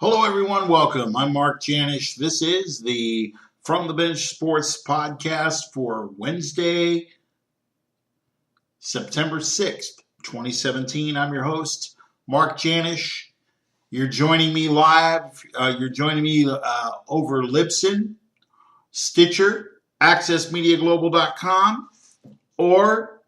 Hello, everyone. Welcome. I'm Mark Janish. This is the From the Bench Sports podcast for Wednesday, September 6th, 2017. I'm your host, Mark Janish. You're joining me live. You're joining me over Libsyn, Stitcher, AccessMediaGlobal.com, or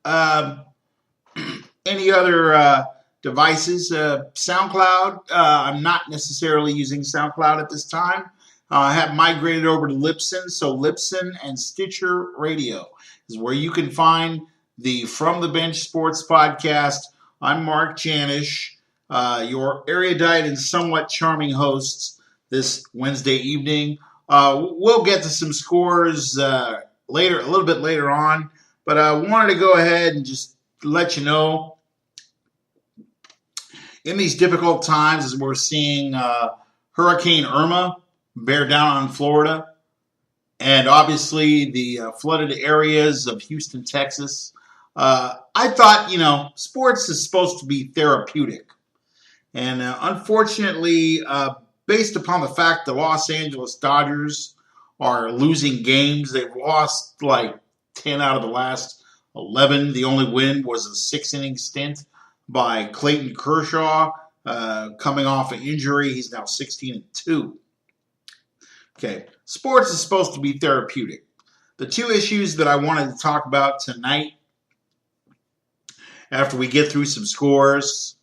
any other devices. SoundCloud, I'm not necessarily using SoundCloud at this time. I have migrated over to Libsyn, so Libsyn and Stitcher Radio is where you can find the From the Bench Sports podcast. I'm Mark Janish, your erudite and somewhat charming hosts this Wednesday evening. We'll get to some scores later, a little bit later on, but I wanted to go ahead and just let you know, in these difficult times, as we're seeing Hurricane Irma bear down on Florida, and obviously the flooded areas of Houston, Texas, I thought, sports is supposed to be therapeutic. And unfortunately, based upon the fact the Los Angeles Dodgers are losing games, they've lost like 10 out of the last 11. The only win was a 6-inning stint by Clayton Kershaw, coming off an injury. He's now 16-2. Okay, sports is supposed to be therapeutic. The two issues that I wanted to talk about tonight, after we get through some scores,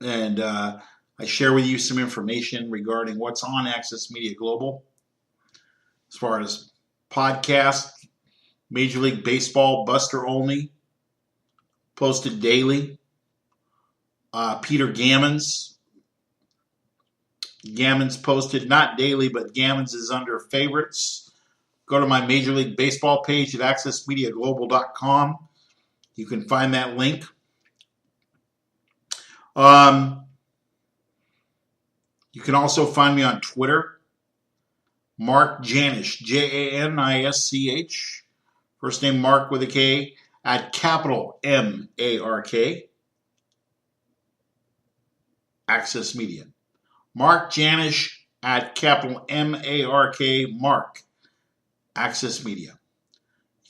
and I share with you some information regarding what's on Access Media Global, as far as podcast, Major League Baseball, Buster Olney, posted daily. Peter Gammons posted not daily, but Gammons is under favorites. Go to my Major League Baseball page at accessmediaglobal.com. You can find that link. You can also find me on Twitter, Mark Janish, Janisch. First name Mark with a K, at capital M-A-R-K. Access Media. Mark Janish at capital M-A-R-K, Mark. Access Media.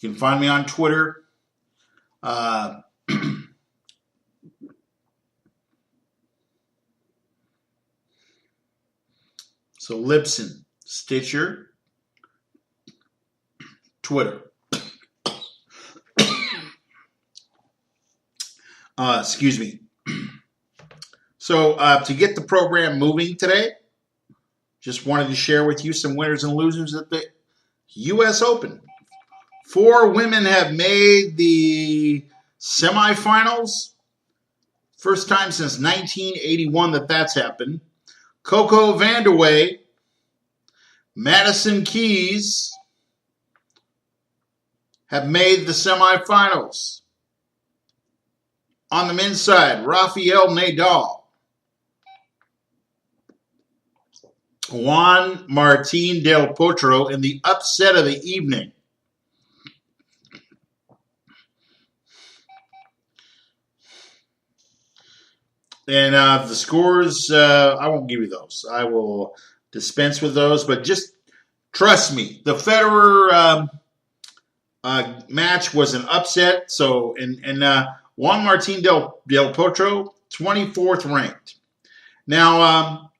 You can find me on Twitter. So Libsyn, Stitcher, Twitter. Excuse me. So to get the program moving today, just wanted to share with you some winners and losers at the U.S. Open. 4 women have made the semifinals. First time since 1981 that's happened. Coco Vandeweghe, Madison Keys have made the semifinals. On the men's side, Rafael Nadal, Juan Martín del Potro in the upset of the evening. And the scores, I won't give you those. I will dispense with those, but just trust me. The Federer match was an upset. So, Juan Martín del Potro, 24th ranked. Now,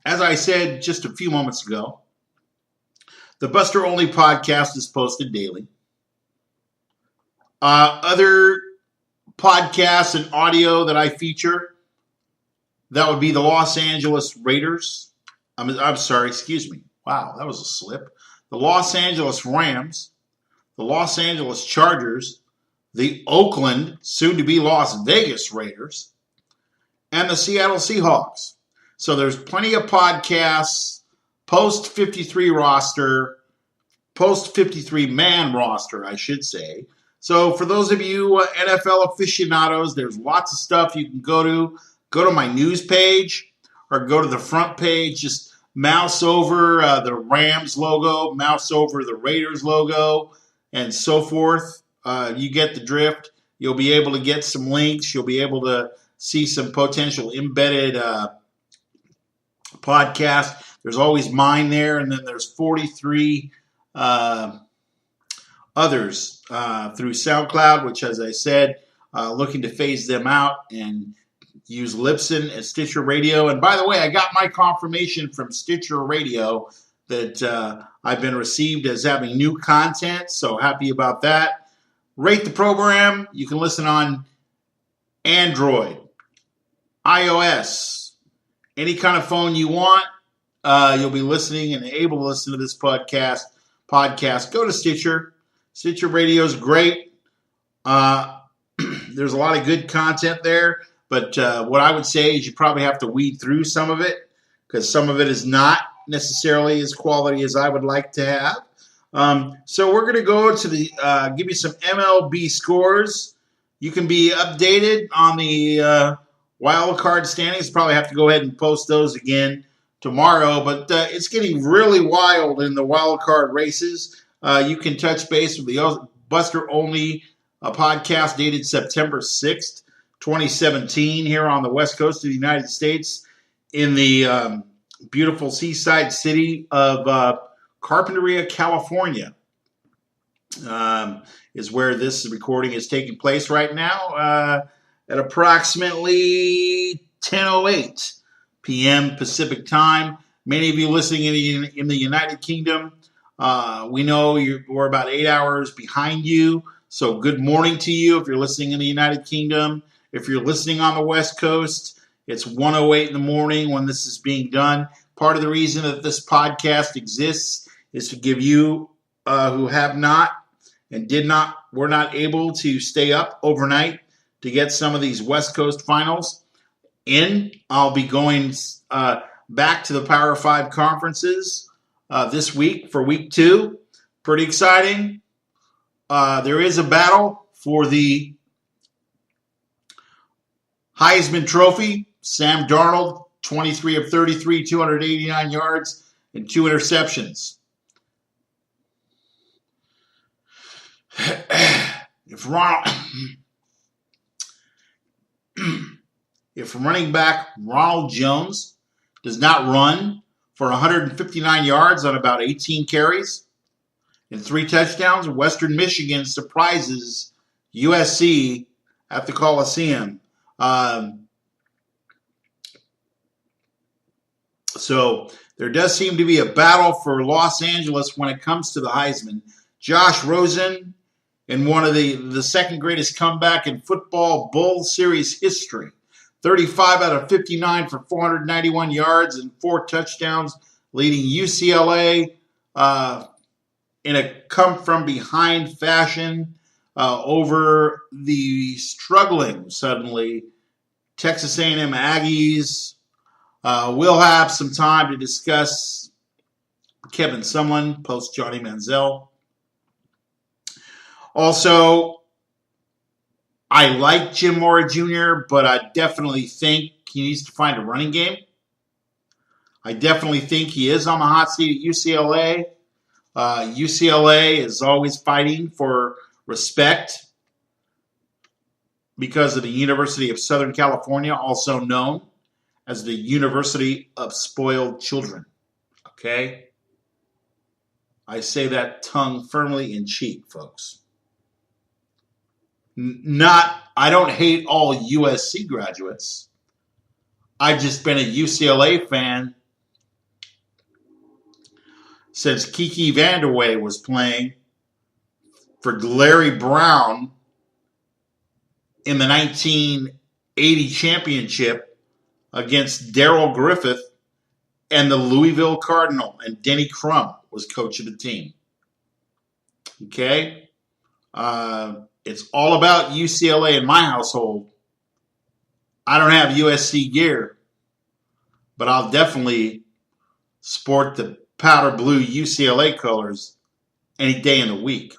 as I said just a few moments ago, the Buster Olney podcast is posted daily. Other podcasts and audio that I feature, that would be the Los Angeles Raiders. I'm sorry, excuse me. Wow, that was a slip. The Los Angeles Rams, the Los Angeles Chargers, the Oakland, soon-to-be Las Vegas Raiders, and the Seattle Seahawks. So there's plenty of podcasts, post-53 roster, post-53-man roster, I should say. So for those of you NFL aficionados, there's lots of stuff you can go to. Go to my news page or go to the front page. Just mouse over the Rams logo, mouse over the Raiders logo, and so forth. You get the drift. You'll be able to get some links. You'll be able to see some potential embedded podcast. There's always mine there, and then there's 43 others through SoundCloud, which, as I said, looking to phase them out and use Libsyn and Stitcher Radio. And by the way, I got my confirmation from Stitcher Radio that I've been received as having new content, so happy about that. Rate the program. You can listen on Android, iOS, any kind of phone you want. You'll be listening and able to listen to this podcast. Go to Stitcher. Stitcher Radio is great. There's a lot of good content there, but what I would say is you probably have to weed through some of it because some of it is not necessarily as quality as I would like to have. So we're going to go to the give you some MLB scores. You can be updated on the wild card standings. Probably have to go ahead and post those again tomorrow, but it's getting really wild in the wild card races. You can touch base with the Buster Only podcast dated September 6th, 2017 here on the west coast of the United States in the beautiful seaside city of Carpinteria, California, is where this recording is taking place right now at approximately 10:08 p.m. Pacific time. Many of you listening in the United Kingdom, we know we're about 8 hours behind you, so good morning to you if you're listening in the United Kingdom. If you're listening on the West Coast, it's 1:08 in the morning when this is being done. Part of the reason that this podcast exists is to give you who have not and were not able to stay up overnight to get some of these West Coast finals in. I'll be going back to the Power 5 conferences this week for week 2. Pretty exciting. There is a battle for the Heisman Trophy. Sam Darnold, 23 of 33, 289 yards, and 2 interceptions. If running back Ronald Jones does not run for 159 yards on about 18 carries and 3 touchdowns, Western Michigan surprises USC at the Coliseum. So there does seem to be a battle for Los Angeles when it comes to the Heisman. Josh Rosen in one of the second greatest comeback in football bowl series history. 35 out of 59 for 491 yards and 4 touchdowns, leading UCLA in a come-from-behind fashion over the struggling, suddenly, Texas A&M Aggies. We'll have some time to discuss Kevin Sumlin post Johnny Manziel. Also, I like Jim Mora Jr., but I definitely think he needs to find a running game. I definitely think he is on the hot seat at UCLA. UCLA is always fighting for respect because of the University of Southern California, also known as the University of Spoiled Children. Okay? I say that tongue firmly in cheek, folks. I don't hate all USC graduates. I've just been a UCLA fan since Kiki Vandeweghe was playing for Larry Brown in the 1980 championship against Darrell Griffith and the Louisville Cardinal, and Denny Crum was coach of the team. Okay? It's all about UCLA in my household. I don't have USC gear, but I'll definitely sport the powder blue UCLA colors any day in the week.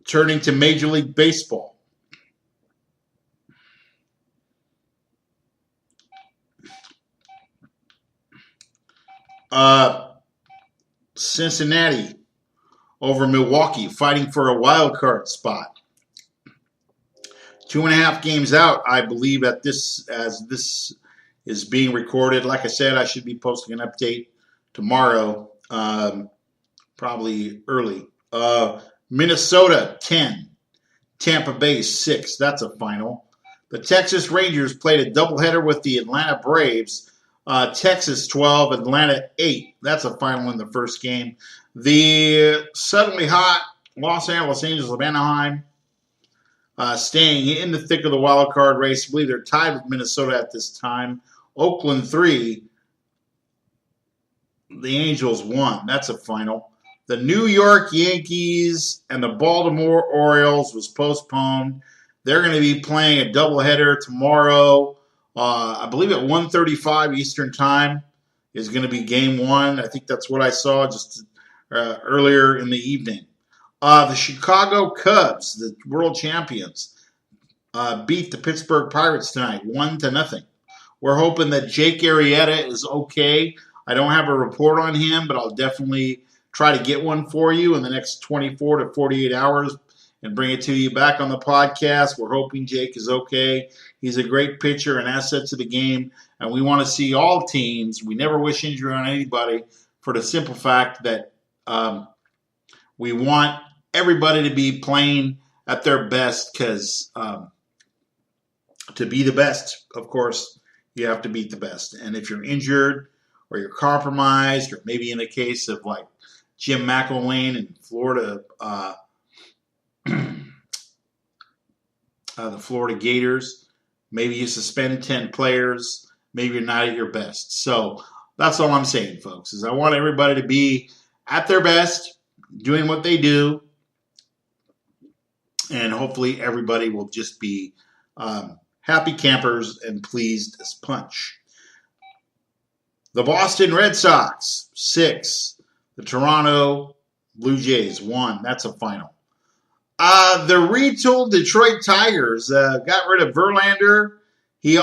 Turning to Major League Baseball. Cincinnati over Milwaukee, fighting for a wild card spot. 2.5 games out, I believe, as this is being recorded. Like I said, I should be posting an update tomorrow, probably early. Minnesota 10, Tampa Bay 6. That's a final. The Texas Rangers played a doubleheader with the Atlanta Braves. Texas 12, Atlanta 8. That's a final in the first game. The suddenly hot Los Angeles of Anaheim staying in the thick of the wild card race. I believe they're tied with Minnesota at this time. Oakland 3, the Angels 1. That's a final. The New York Yankees and the Baltimore Orioles was postponed. They're going to be playing a doubleheader tomorrow. I believe at 1:35 Eastern Time is going to be game 1. I think that's what I saw just earlier in the evening. The Chicago Cubs, the world champions, beat the Pittsburgh Pirates tonight, 1-0. We're hoping that Jake Arrieta is okay. I don't have a report on him, but I'll definitely try to get one for you in the next 24 to 48 hours and bring it to you back on the podcast. We're hoping Jake is okay. He's a great pitcher, an asset to the game, and we want to see all teams. We never wish injury on anybody for the simple fact that we want everybody to be playing at their best because to be the best, of course, you have to beat the best. And if you're injured or you're compromised, or maybe in the case of like Jim McElwain in Florida, the Florida Gators, maybe you suspend 10 players, maybe you're not at your best. So that's all I'm saying, folks, is I want everybody to be at their best, doing what they do, and hopefully everybody will just be happy campers and pleased as punch. The Boston Red Sox, 6. The Toronto Blue Jays, 1. That's a final. The retooled Detroit Tigers got rid of Verlander. He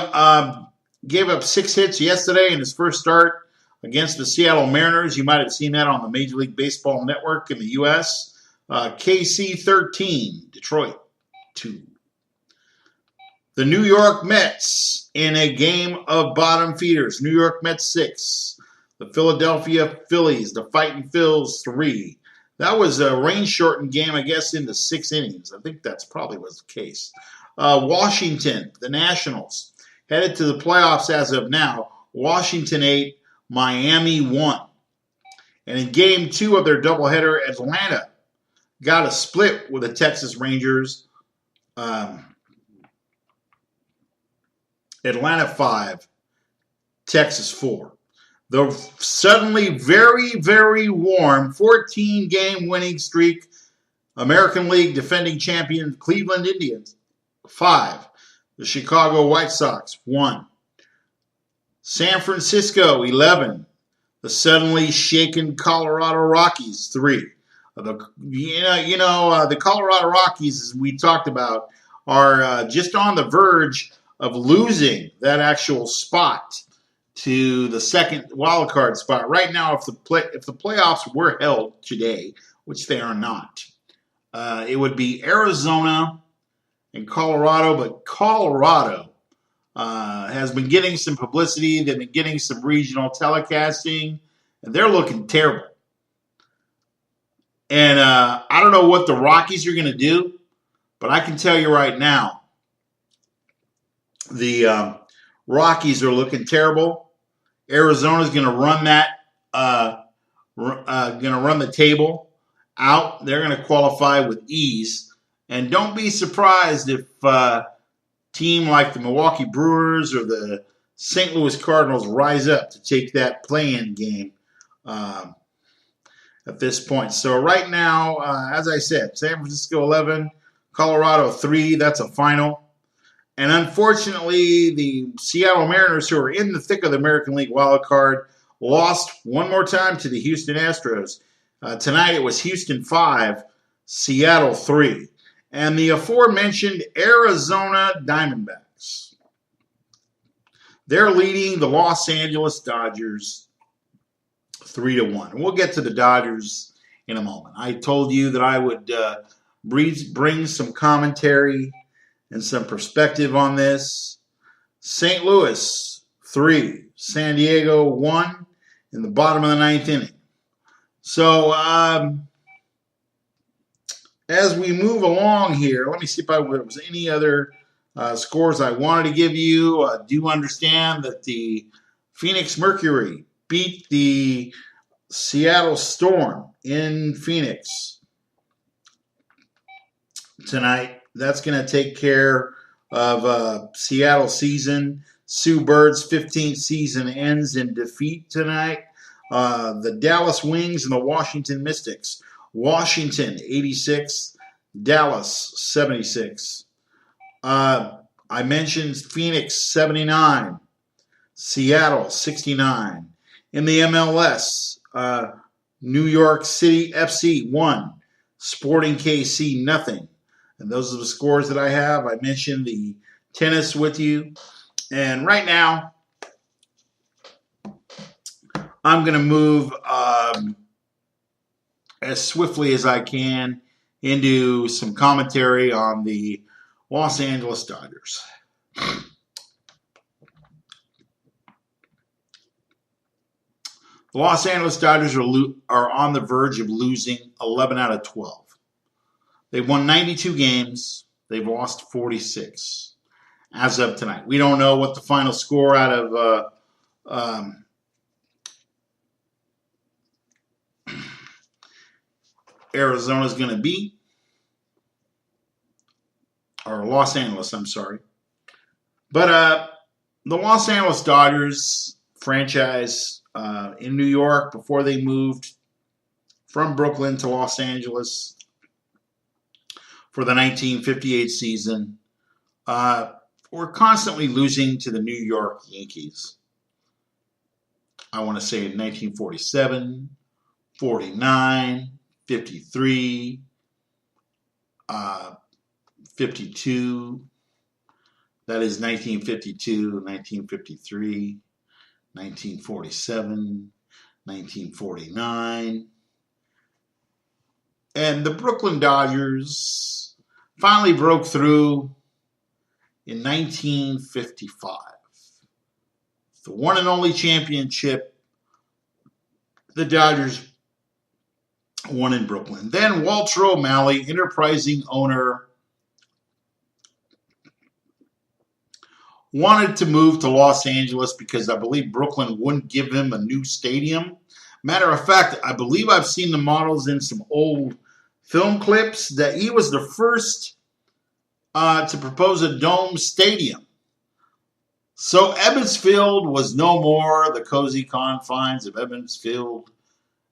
gave up 6 hits yesterday in his first start against the Seattle Mariners. You might have seen that on the Major League Baseball Network in the U.S. KC 13, Detroit 2. The New York Mets in a game of bottom feeders. New York Mets 6. The Philadelphia Phillies, the Fighting Phils 3. That was a rain-shortened game, I guess, in the 6 innings. I think that's probably was the case. Washington, the Nationals, headed to the playoffs as of now. Washington 8, Miami 1. And in game 2 of their doubleheader, Atlanta got a split with the Texas Rangers. Atlanta 5, Texas 4. The suddenly very, very warm 14-game winning streak, American League defending champion Cleveland Indians, 5. The Chicago White Sox, 1. San Francisco, 11. The suddenly shaken Colorado Rockies, 3. The Colorado Rockies, as we talked about, are just on the verge of losing that actual spot to the second wild card spot. Right now, if the playoffs were held today, which they are not, it would be Arizona and Colorado. But Colorado has been getting some publicity. They've been getting some regional telecasting, and they're looking terrible. And I don't know what the Rockies are going to do, but I can tell you right now, the Rockies are looking terrible. Arizona's going to run the table out. They're going to qualify with ease. And don't be surprised if a team like the Milwaukee Brewers or the St. Louis Cardinals rise up to take that play-in game at this point. So right now, as I said, San Francisco 11, Colorado 3. That's a final. And unfortunately, the Seattle Mariners, who are in the thick of the American League wild card, lost one more time to the Houston Astros. Tonight it was Houston 5, Seattle 3. And the aforementioned Arizona Diamondbacks, they're leading the Los Angeles Dodgers 3-1. And we'll get to the Dodgers in a moment. I told you that I would bring some commentary and some perspective on this. St. Louis 3, San Diego 1 in the bottom of the ninth inning. So as we move along here, let me see if there was any other scores I wanted to give you. I do understand that the Phoenix Mercury beat the Seattle Storm in Phoenix tonight. That's going to take care of Seattle season. Sue Bird's 15th season ends in defeat tonight. The Dallas Wings and the Washington Mystics. Washington 86, Dallas 76. I mentioned Phoenix 79, Seattle 69. In the MLS, New York City FC 1, Sporting KC nothing. And those are the scores that I have. I mentioned the tennis with you. And right now, I'm going to move as swiftly as I can into some commentary on the Los Angeles Dodgers. The Los Angeles Dodgers are on the verge of losing 11 out of 12. They've won 92 games. They've lost 46 as of tonight. We don't know what the final score out of Arizona is going to be. Or Los Angeles, I'm sorry. But the Los Angeles Dodgers franchise in New York, before they moved from Brooklyn to Los Angeles for the 1958 season, were constantly losing to the New York Yankees. I want to say in 1947, 49, 53, 52. That is 1952, 1953, 1947, 1949. And the Brooklyn Dodgers finally broke through in 1955. The one and only championship the Dodgers won in Brooklyn. Then Walter O'Malley, enterprising owner, wanted to move to Los Angeles because I believe Brooklyn wouldn't give him a new stadium. Matter of fact, I believe I've seen the models in some old film clips that he was the first to propose a dome stadium. So Ebbets Field was no more the cozy confines of Ebbets Field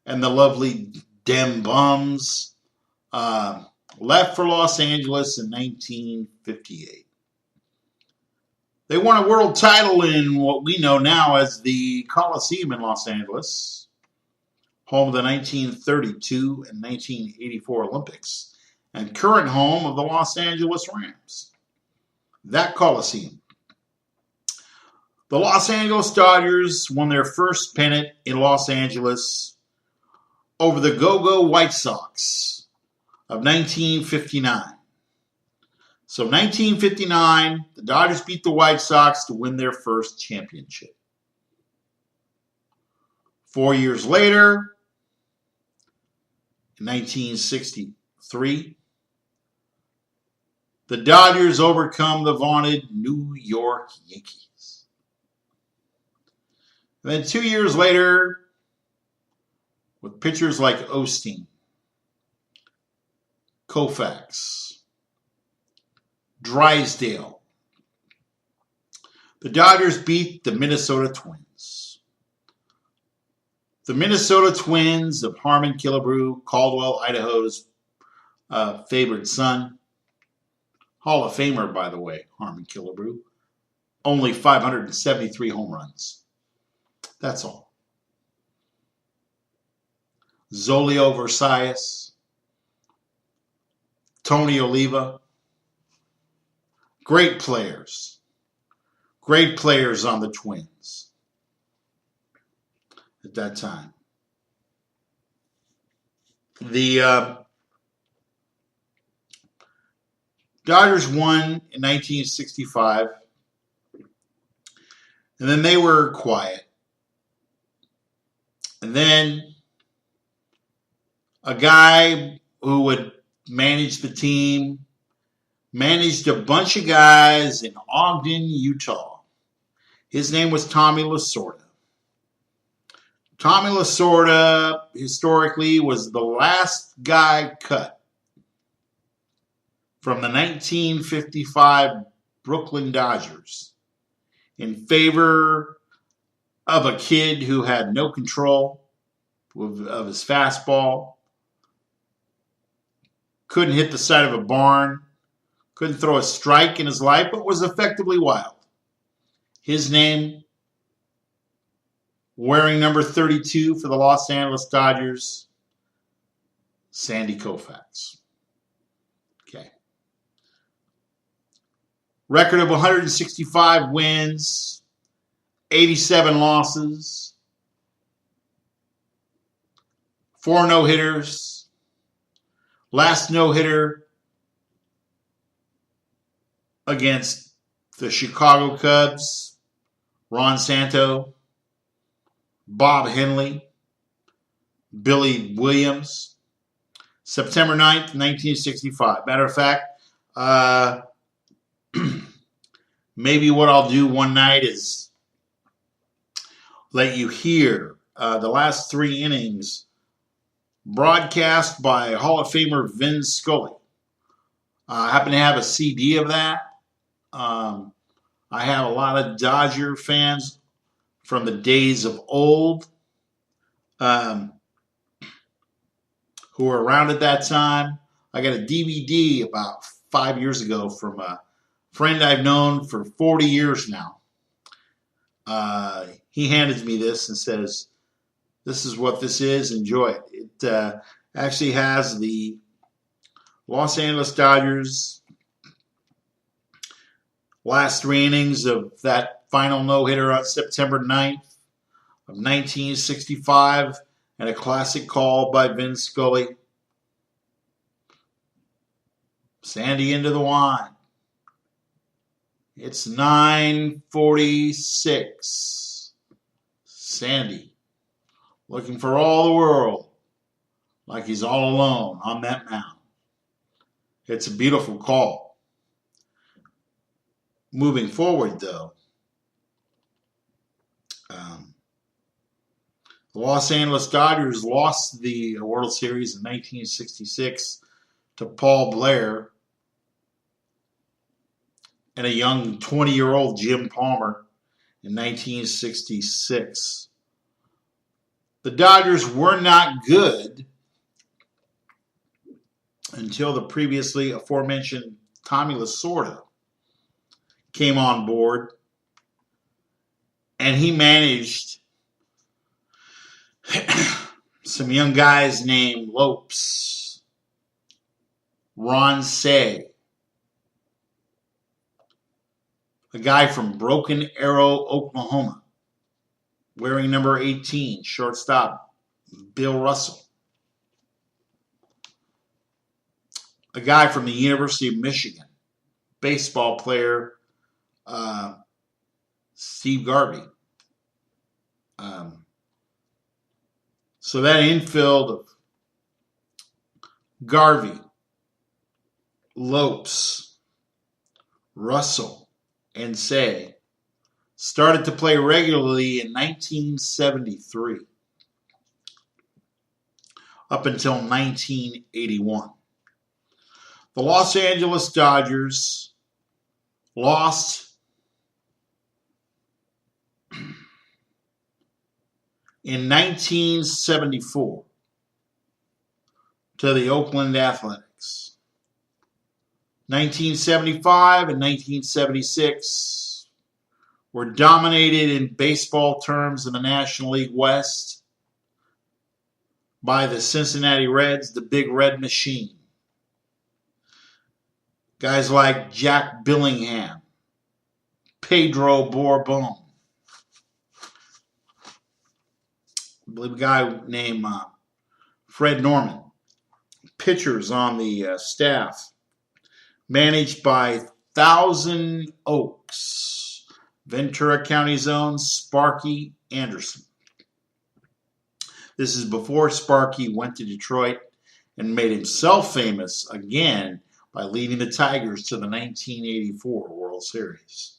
and the lovely Dem Bums. Left for Los Angeles in 1958. They won a world title in what we know now as the Coliseum in Los Angeles, home of the 1932 and 1984 Olympics, and current home of the Los Angeles Rams. That Coliseum. The Los Angeles Dodgers won their first pennant in Los Angeles over the Go-Go White Sox of 1959. So 1959, the Dodgers beat the White Sox to win their first championship. 4 years later, in 1963, the Dodgers overcome the vaunted New York Yankees. And then 2 years later, with pitchers like Osteen, Koufax, Drysdale, the Dodgers beat the Minnesota Twins. The Minnesota Twins of Harmon Killebrew, Caldwell, Idaho's favored son. Hall of Famer, by the way, Harmon Killebrew. Only 573 home runs. That's all. Zolio Versailles, Tony Oliva. Great players. Great players on the Twins at that time. The Dodgers won in 1965, and then they were quiet. And then a guy who would manage the team managed a bunch of guys in Ogden, Utah. His name was Tommy Lasorda. Tommy Lasorda, historically, was the last guy cut from the 1955 Brooklyn Dodgers in favor of a kid who had no control of his fastball, couldn't hit the side of a barn, couldn't throw a strike in his life, but was effectively wild. His name, wearing number 32 for the Los Angeles Dodgers, Sandy Koufax. Okay. Record of 165 wins, 87 losses, 4 no-hitters. Last no-hitter against the Chicago Cubs, Ron Santo, Bob Henley, Billy Williams, September 9th, 1965. Matter of fact, maybe what I'll do one night is let you hear the last 3 innings broadcast by Hall of Famer Vin Scully. I happen to have a CD of that. I have a lot of Dodger fans from the days of old who were around at that time. I got a DVD about 5 years ago from a friend I've known for 40 years now. He handed me this and says, "This is what this is. Enjoy it." It actually has the Los Angeles Dodgers last 3 innings of that final no-hitter on September 9th of 1965 and a classic call by Vin Scully. Sandy into the wine. It's 9:46. Sandy looking for all the world like he's all alone on that mound. It's a beautiful call. Moving forward, though, the Los Angeles Dodgers lost the World Series in 1966 to Paul Blair and a young 20-year-old Jim Palmer in 1966. The Dodgers were not good until the previously aforementioned Tommy Lasorda came on board, and he managed some young guys named Lopes, Ron Say, a guy from Broken Arrow, Oklahoma, wearing number 18, shortstop Bill Russell, a guy from the University of Michigan, baseball player Steve Garvey. So that infield of Garvey, Lopes, Russell, and Say started to play regularly in 1973 up until 1981. The Los Angeles Dodgers lost in 1974 to the Oakland Athletics. 1975 and 1976 were dominated in baseball terms in the National League West by the Cincinnati Reds, the Big Red Machine. Guys like Jack Billingham, Pedro Bourbon, I believe a guy named Fred Norman, pitchers on the staff managed by Thousand Oaks, Ventura County's own Sparky Anderson. This is before Sparky went to Detroit and made himself famous again by leading the Tigers to the 1984 World Series.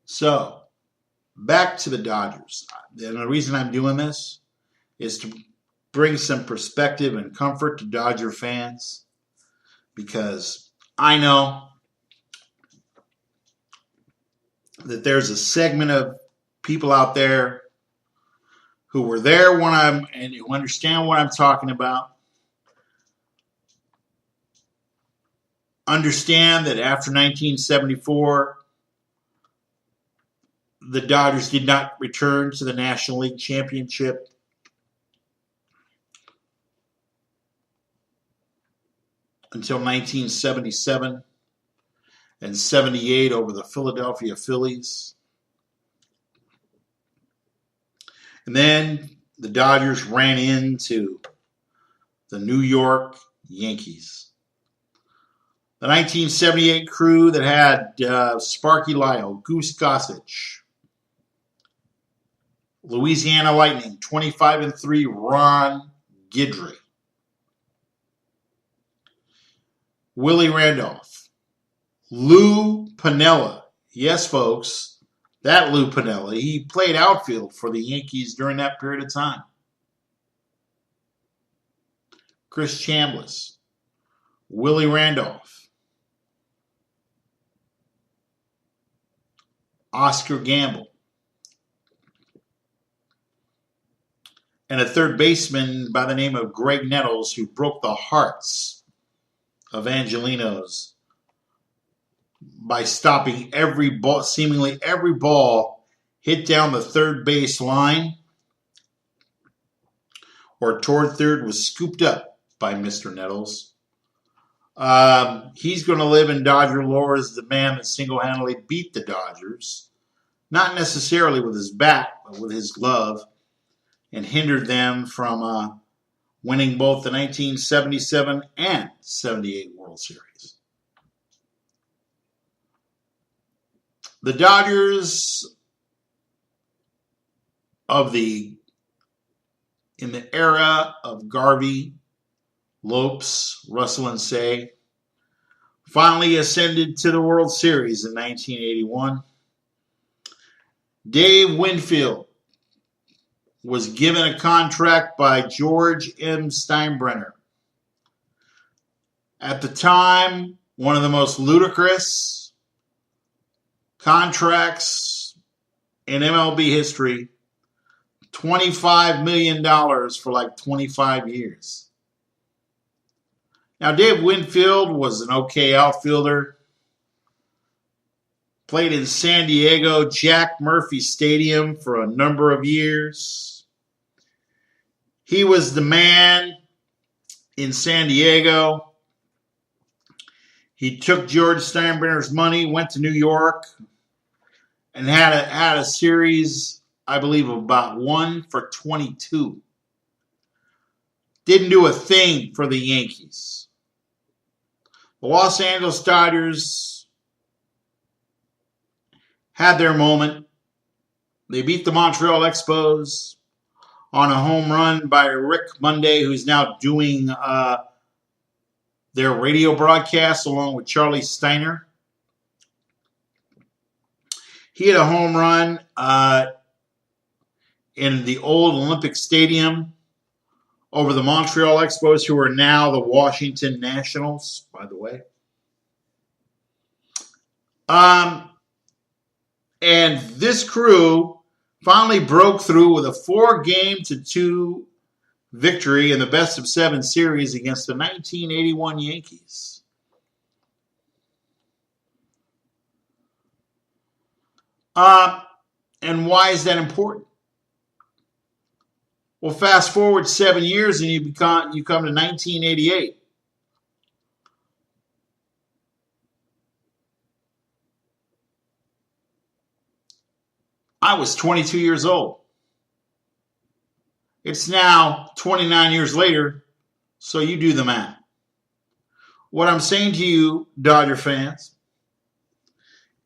So, back to the Dodgers. And the reason I'm doing this is to bring some perspective and comfort to Dodger fans, because I know that there's a segment of people out there who were there and who understand what I'm talking about. Understand that after 1974, the Dodgers did not return to the National League Championship. Until 1977 and 78 over the Philadelphia Phillies. And then the Dodgers ran into the New York Yankees. The 1978 crew that had Sparky Lyle, Goose Gossage, Louisiana Lightning, 25-3 Ron Guidry, Willie Randolph, Lou Piniella. Yes, folks, that Lou Piniella. He played outfield for the Yankees during that period of time. Chris Chambliss, Willie Randolph, Oscar Gamble, and a third baseman by the name of Greg Nettles, who broke the hearts of Angelinos by stopping every ball, seemingly every ball hit down the third base line or toward third was scooped up by Mr. Nettles. He's going to live in Dodger lore as the man that single-handedly beat the Dodgers, not necessarily with his bat, but with his glove, and hindered them from winning both the 1977 and 78 World Series. The Dodgers in the era of Garvey, Lopes, Russell, and Say, finally ascended to the World Series in 1981. Dave Winfield was given a contract by George M. Steinbrenner. At the time, one of the most ludicrous contracts in MLB history, $25 million for like 25 years. Now, Dave Winfield was an okay outfielder. Played in San Diego Jack Murphy Stadium for a number of years. He was the man in San Diego. He took George Steinbrenner's money, went to New York, and had a series, I believe, of about 1 for 22. Didn't do a thing for the Yankees. The Los Angeles Dodgers had their moment. They beat the Montreal Expos on a home run by Rick Monday, who's now doing their radio broadcast along with Charlie Steiner. He had a home run in the old Olympic Stadium over the Montreal Expos, who are now the Washington Nationals, by the way. And this crew finally broke through with a 4-2 victory in the best-of-7 series against the 1981 Yankees. And why is that important? Well, fast forward 7 years and you come to 1988. I was 22 years old. It's now 29 years later, so you do the math. What I'm saying to you, Dodger fans,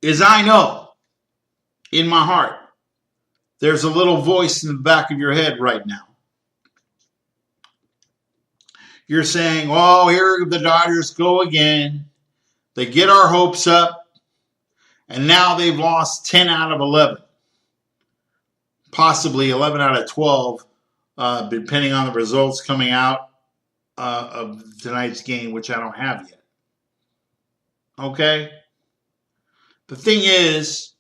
is I know in my heart there's a little voice in the back of your head right now. You're saying, oh, here the Dodgers go again. They get our hopes up, and now they've lost 10 out of 11. Possibly 11 out of 12, depending on the results coming out of tonight's game, which I don't have yet. Okay? The thing is,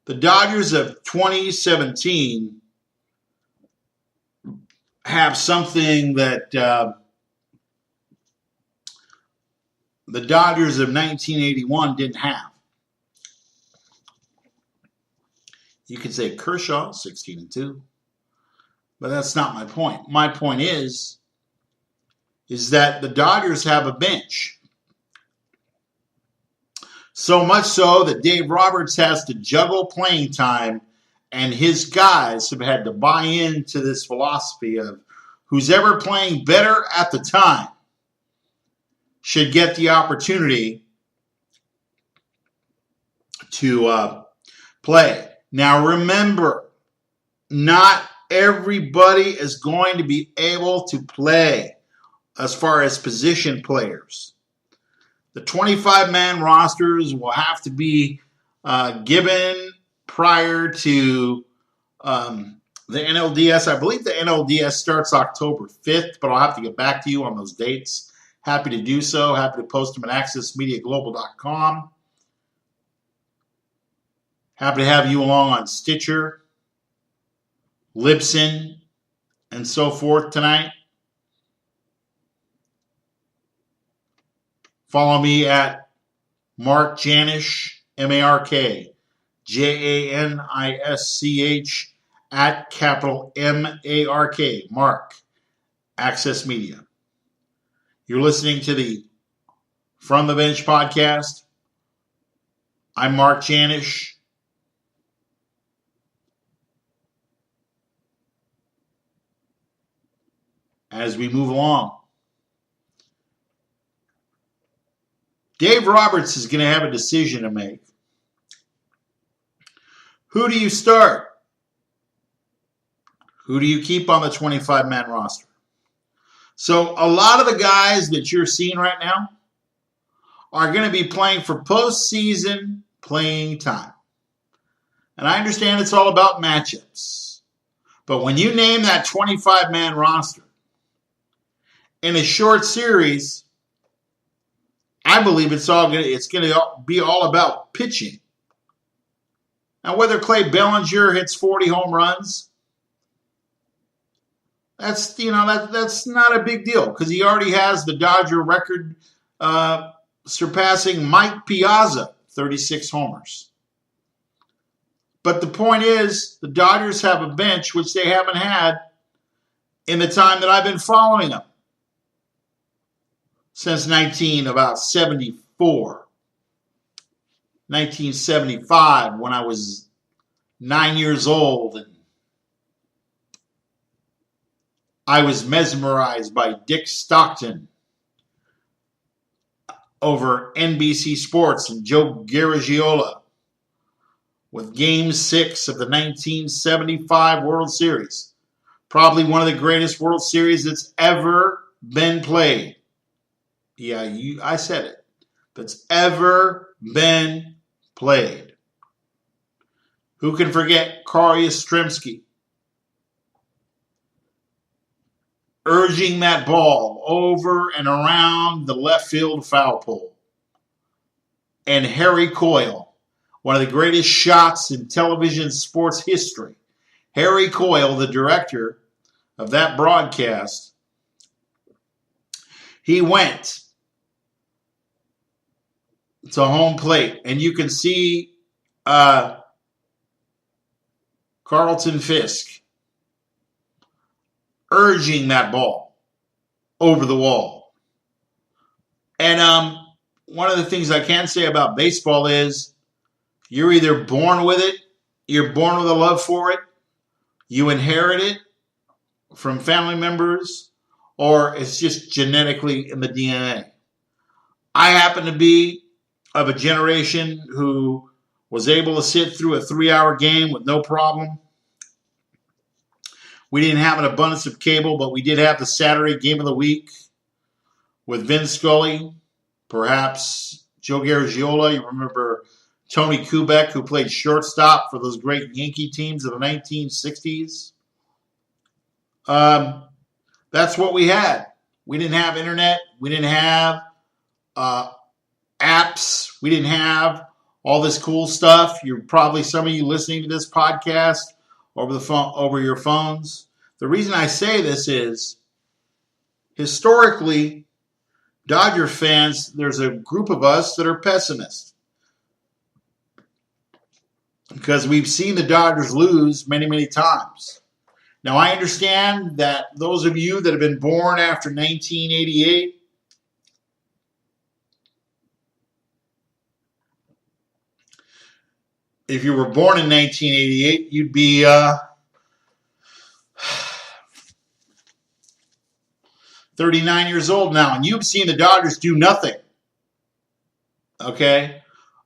the Dodgers of 2017 have something that the Dodgers of 1981 didn't have. You could say Kershaw, 16-2, but that's not my point. My point is that the Dodgers have a bench. So much so that Dave Roberts has to juggle playing time, and his guys have had to buy into this philosophy of who's ever playing better at the time should get the opportunity to play. Now remember, not everybody is going to be able to play as far as position players. The 25-man rosters will have to be given prior to the NLDS. I believe the NLDS starts October 5th, but I'll have to get back to you on those dates. Happy to do so. Happy to post them at accessmediaglobal.com. Happy to have you along on Stitcher, Libsyn, and so forth tonight. Follow me at Mark Janisch, M-A-R-K, J-A-N-I-S-C-H, at capital M-A-R-K, Mark, Access Media. You're listening to the From the Bench podcast. I'm Mark Janisch. As we move along, Dave Roberts is going to have a decision to make. Who do you start? Who do you keep on the 25-man roster? So a lot of the guys that you're seeing right now are going to be playing for postseason playing time. And I understand it's all about matchups. But when you name that 25-man roster in a short series, I believe it's going to be all about pitching. Now, whether Clay Bellinger hits 40 home runs, that's not a big deal because he already has the Dodger record surpassing Mike Piazza, 36 homers. But the point is, the Dodgers have a bench which they haven't had in the time that I've been following them. Since 1975, when I was 9 years old, and I was mesmerized by Dick Stockton over NBC Sports and Joe Garagiola with Game 6 of the 1975 World Series. Probably one of the greatest World Series that's ever been played. Yeah, I said it. That's ever been played. Who can forget Carl Yastrzemski urging that ball over and around the left field foul pole? And Harry Coyle, one of the greatest shots in television sports history. Harry Coyle, the director of that broadcast, he went to home plate, and you can see Carlton Fisk urging that ball over the wall. And one of the things I can say about baseball is you're either born with it, you're born with a love for it, you inherit it, from family members, or it's just genetically in the DNA. I happen to be of a generation who was able to sit through a 3-hour game with no problem. We didn't have an abundance of cable, but we did have the Saturday game of the week with Vin Scully, perhaps Joe Garagiola. You remember Tony Kubek, who played shortstop for those great Yankee teams of the 1960s. That's what we had. We didn't have internet. We didn't have apps. We didn't have all this cool stuff. You're probably, some of you listening to this podcast over the phone, over your phones. The reason I say this is, historically, Dodger fans, there's a group of us that are pessimists because we've seen the Dodgers lose many, many times. Now, I understand that those of you that have been born after 1988, if you were born in 1988, you'd be 39 years old now, and you've seen the Dodgers do nothing. Okay?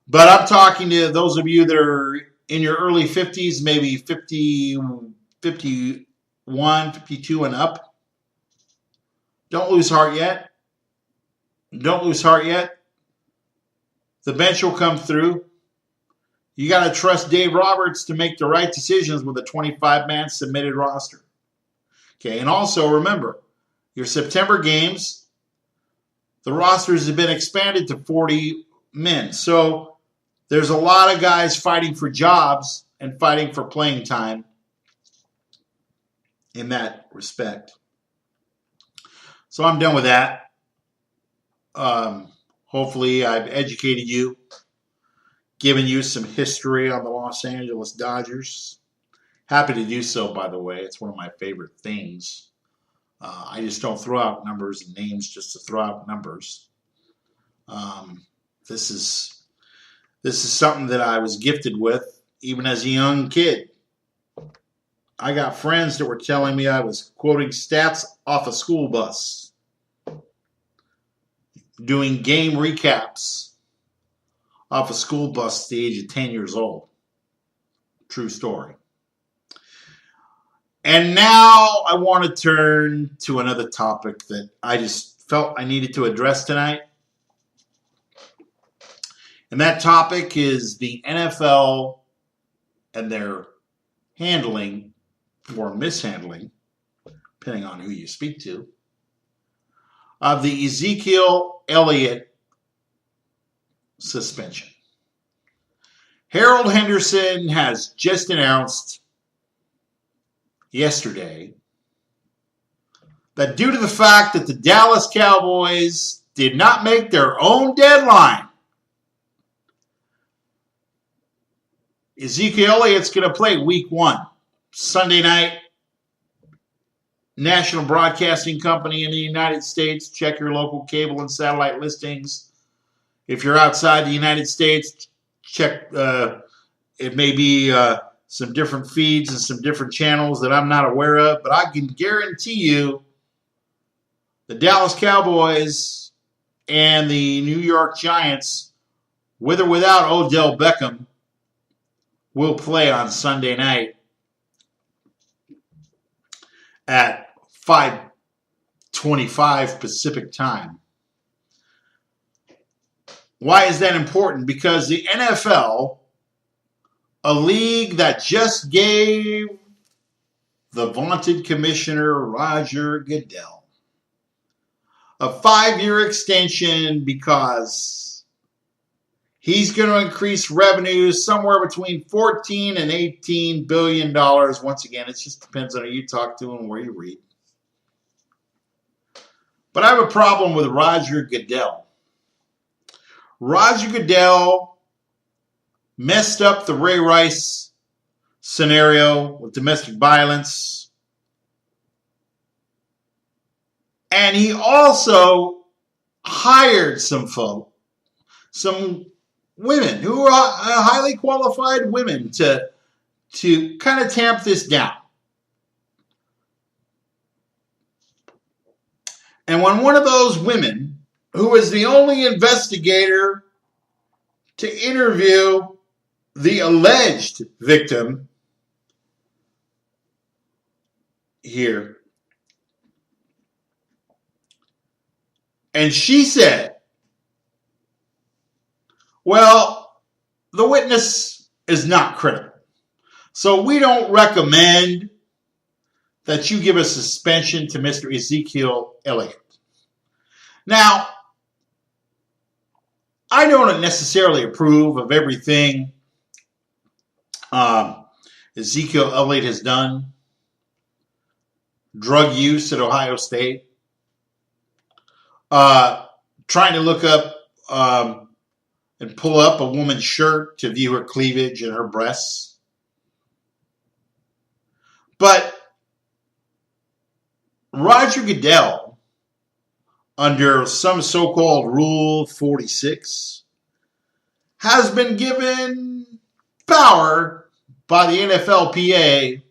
But I'm talking to those of you that are in your early 50s, maybe 50, 51, 52 and up. Don't lose heart yet. Don't lose heart yet. The bench will come through. You got to trust Dave Roberts to make the right decisions with a 25-man submitted roster. Okay, and also remember, your September games, the rosters have been expanded to 40 men. So there's a lot of guys fighting for jobs and fighting for playing time in that respect. So I'm done with that. Hopefully I've educated you, given you some history on the Los Angeles Dodgers. Happy to do so, by the way. It's one of my favorite things. I just don't throw out numbers and names just to throw out numbers. This is something that I was gifted with even as a young kid. I got friends that were telling me I was quoting stats off a school bus, doing game recaps off a school bus at the age of 10 years old. True story. And now I want to turn to another topic that I just felt I needed to address tonight. And that topic is the NFL and their handling or mishandling, depending on who you speak to, of the Ezekiel Elliott suspension. Harold Henderson has just announced yesterday that due to the fact that the Dallas Cowboys did not make their own deadline, Ezekiel Elliott's going to play week 1, Sunday night, National Broadcasting Company in the United States. Check your local cable and satellite listings. If you're outside the United States, check, it may be some different feeds and some different channels that I'm not aware of, but I can guarantee you the Dallas Cowboys and the New York Giants, with or without Odell Beckham, will play on Sunday night at 5:25 Pacific time. Why is that important? Because the NFL, a league that just gave the vaunted commissioner Roger Goodell a 5-year extension because he's going to increase revenues somewhere between $14 and $18 billion. Once again, it just depends on who you talk to and where you read. But I have a problem with Roger Goodell. Roger Goodell messed up the Ray Rice scenario with domestic violence. And he also hired some women who are highly qualified women to kind of tamp this down. And when one of those women, who was the only investigator to interview the alleged victim here, and she said, well, the witness is not credible. So we don't recommend that you give a suspension to Mr. Ezekiel Elliot. Now, I don't necessarily approve of everything Ezekiel Elliott has done. Drug use at Ohio State. Trying to look up and pull up a woman's shirt to view her cleavage and her breasts. But Roger Goodell, under some so-called Rule 46, has been given power by the NFLPA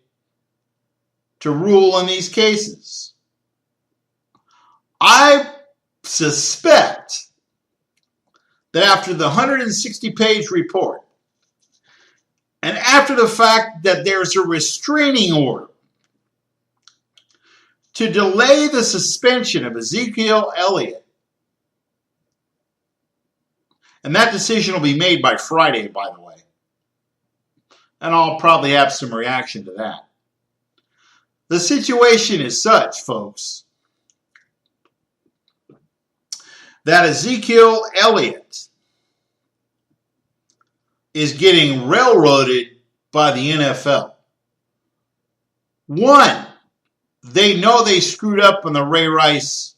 to rule in these cases. I suspect that after the 160-page report, and after the fact that there's a restraining order to delay the suspension of Ezekiel Elliott, and that decision will be made by Friday, by the way, and I'll probably have some reaction to that. The situation is such, folks, that Ezekiel Elliott is getting railroaded by the NFL. One, they know they screwed up on the Ray Rice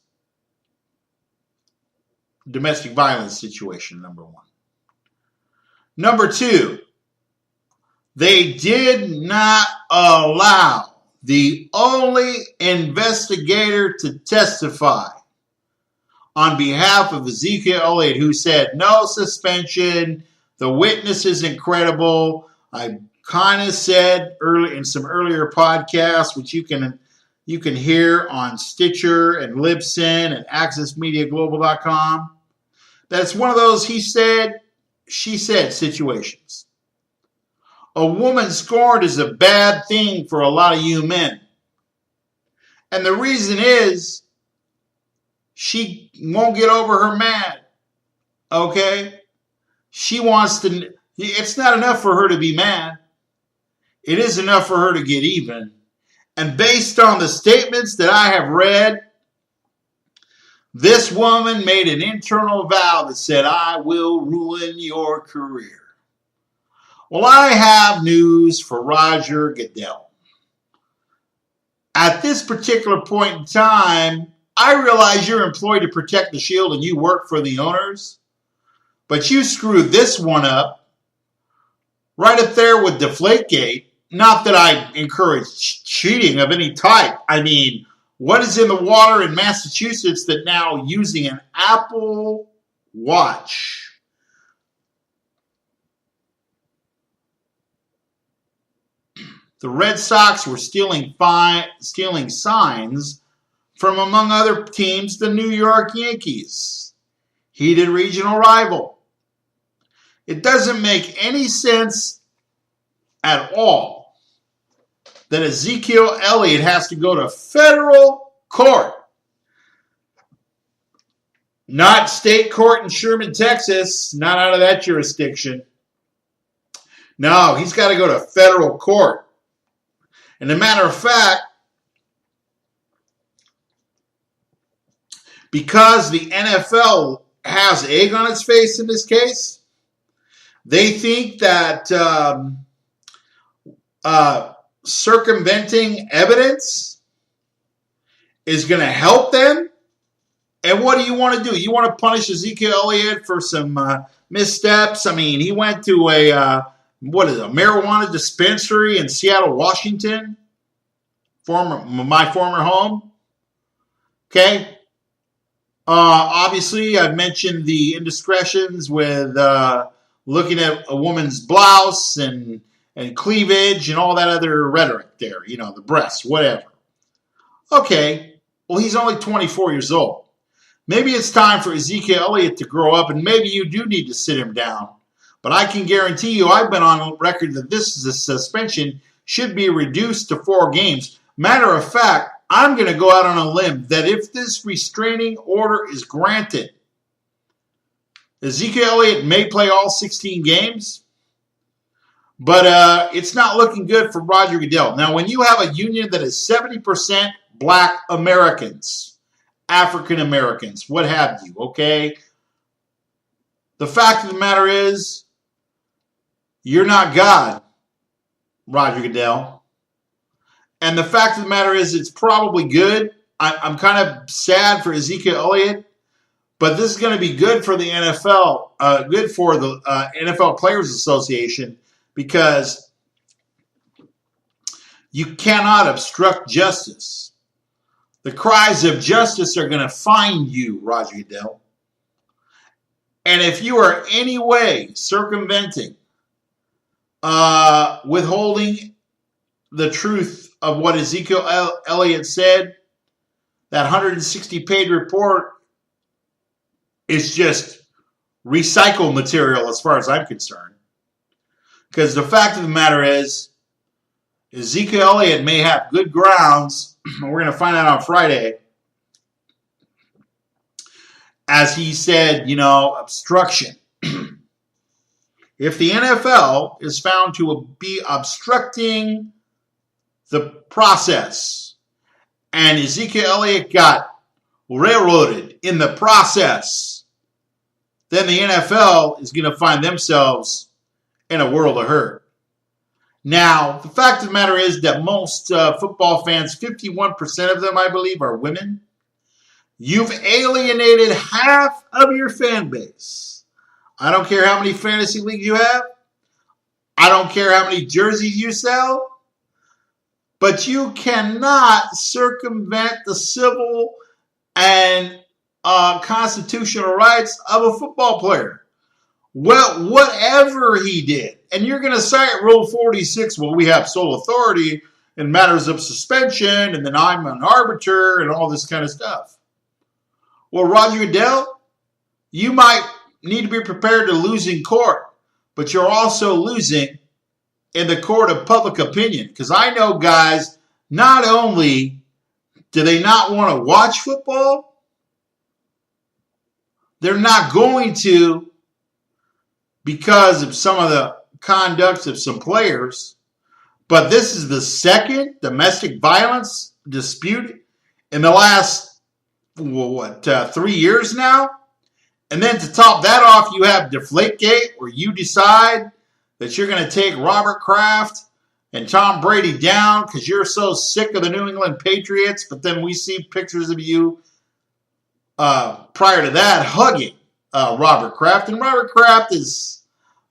domestic violence situation, number one. Number two, they did not allow the only investigator to testify on behalf of Ezekiel Elliott, who said no suspension, the witness is incredible. I kind of said early in some earlier podcasts, which you can hear on Stitcher and Libsyn and AccessMediaGlobal.com, that it's one of those he said, she said situations. A woman scorned is a bad thing for a lot of you men. And the reason is she won't get over her man. Okay? She wants to, it's not enough for her to be mad. It is enough for her to get even. And based on the statements that I have read, this woman made an internal vow that said, I will ruin your career. Well, I have news for Roger Goodell. At this particular point in time, I realize you're employed to protect the shield and you work for the owners, but you screwed this one up right up there with Deflategate. Not that I encourage cheating of any type. I mean, what is in the water in Massachusetts that now using an Apple Watch the Red Sox were stealing signs from, among other teams, the New York Yankees, heated regional rival. It doesn't make any sense at all that Ezekiel Elliott has to go to federal court, not state court in Sherman, Texas, not out of that jurisdiction. No, he's got to go to federal court. And as a matter of fact, because the NFL has egg on its face in this case, they think that circumventing evidence is going to help them. And what do you want to do? You want to punish Ezekiel Elliott for some missteps? I mean, he went to a marijuana dispensary in Seattle, Washington, my former home. Okay. Obviously, I've mentioned the indiscretions with looking at a woman's blouse and cleavage and all that other rhetoric there, the breasts, whatever. Okay, Well, he's only 24 years old. Maybe it's time for Ezekiel Elliott to grow up, and maybe you do need to sit him down. But I can guarantee you, I've been on record that this suspension should be reduced to 4 games. Matter of fact, I'm going to go out on a limb that if this restraining order is granted, Ezekiel Elliott may play all 16 games, but it's not looking good for Roger Goodell. Now, when you have a union that is 70% black Americans, African Americans, what have you, okay? The fact of the matter is, you're not God, Roger Goodell. And the fact of the matter is, it's probably good. I'm kind of sad for Ezekiel Elliott, but this is going to be good for the NFL, good for the NFL Players Association, because you cannot obstruct justice. The cries of justice are going to find you, Roger Goodell. And if you are any way circumventing, withholding the truth of what Ezekiel Elliott said, that 160-page report is just recycled material as far as I'm concerned. Because the fact of the matter is, Ezekiel Elliott may have good grounds, we're going to find out on Friday, as he said, obstruction. If the NFL is found to be obstructing the process, and Ezekiel Elliott got railroaded in the process, then the NFL is going to find themselves in a world of hurt. Now, the fact of the matter is that most football fans, 51% of them, I believe, are women. You've alienated half of your fan base. I don't care how many fantasy leagues you have. I don't care how many jerseys you sell. But you cannot circumvent the civil and constitutional rights of a football player. Well, whatever he did, and you're going to cite Rule 46, well, we have sole authority in matters of suspension, and then I'm an arbiter, and all this kind of stuff. Well, Roger Goodell, you might need to be prepared to lose in court, but you're also losing in the court of public opinion. Because I know guys, not only do they not want to watch football, they're not going to because of some of the conducts of some players. But this is the second domestic violence dispute in the last, 3 years now? And then to top that off, you have Deflategate, where you decide that you're going to take Robert Kraft and Tom Brady down because you're so sick of the New England Patriots. But then we see pictures of you prior to that hugging Robert Kraft. And Robert Kraft is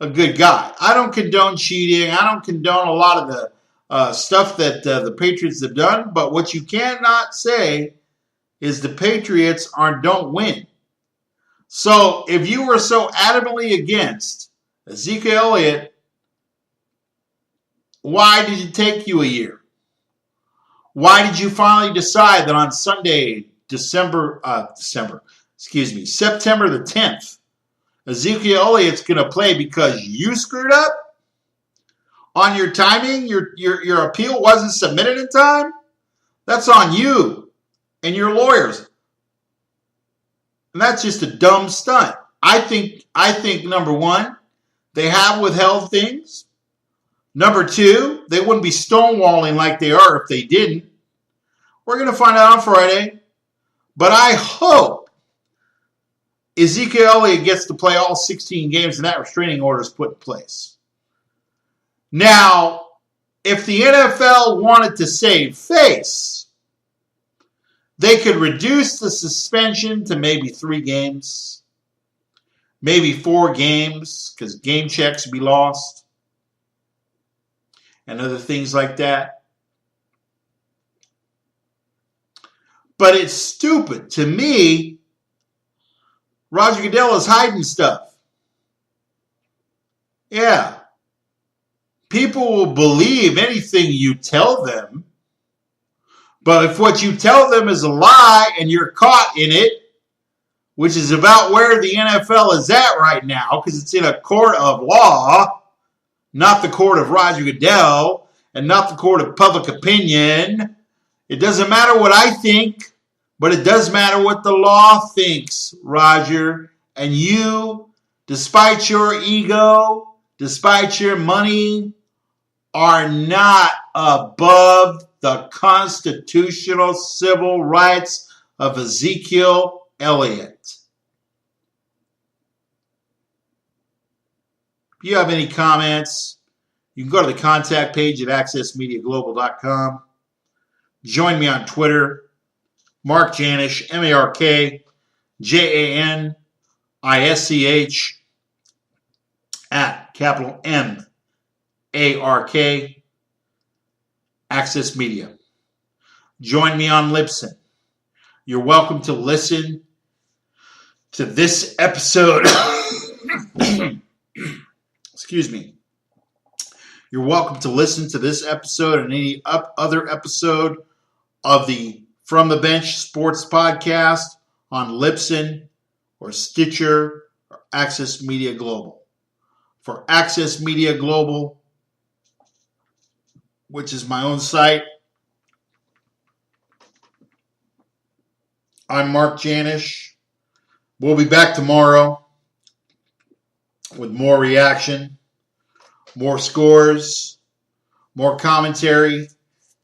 a good guy. I don't condone cheating. I don't condone a lot of the stuff that the Patriots have done. But what you cannot say is the Patriots don't win. So if you were so adamantly against Ezekiel Elliott, why did it take you a year? Why did you finally decide that on Sunday, September the 10th, Ezekiel Elliott's going to play because you screwed up on your timing? Your appeal wasn't submitted in time? That's on you and your lawyers. And that's just a dumb stunt. I think number one, they have withheld things. Number two, they wouldn't be stonewalling like they are if they didn't. We're going to find out on Friday. But I hope Ezekiel Elliott gets to play all 16 games and that restraining order is put in place. Now, if the NFL wanted to save face, they could reduce the suspension to maybe 3 games, maybe 4 games, because game checks would be lost, and other things like that. But it's stupid. To me, Roger Goodell is hiding stuff. Yeah. People will believe anything you tell them, But if what you tell them is a lie and you're caught in it, which is about where the NFL is at right now, because it's in a court of law, not the court of Roger Goodell, and not the court of public opinion. It doesn't matter what I think, but it does matter what the law thinks, Roger. And you, despite your ego, despite your money, are not above the constitutional civil rights of Ezekiel Elliot. If you have any comments, you can go to the contact page at accessmediaglobal.com. Join me on Twitter, Mark Janisch, MarkJanisch, at capital MARK, Access Media. Join me on Libsyn. You're welcome to listen to this episode. Excuse me. You're welcome to listen to this episode and any other episode of the From the Bench Sports Podcast on Libsyn or Stitcher or Access Media Global. For Access Media Global, which is my own site, I'm Mark Janisch. We'll be back tomorrow with more reaction, more scores, more commentary,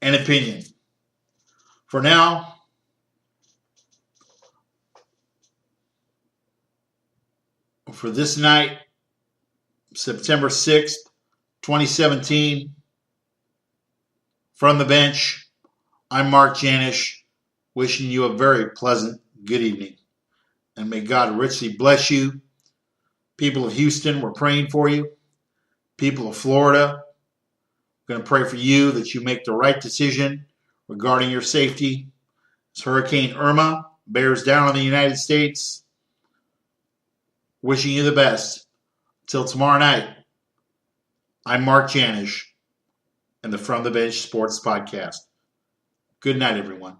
and opinion. For now, for this night, September 6th, 2017, from the bench, I'm Mark Janisch, wishing you a very pleasant good evening. And may God richly bless you. People of Houston, we're praying for you. People of Florida, we're going to pray for you that you make the right decision regarding your safety. As Hurricane Irma bears down on the United States, wishing you the best. Till tomorrow night, I'm Mark Janisch and the From the Bench Sports Podcast. Good night, everyone.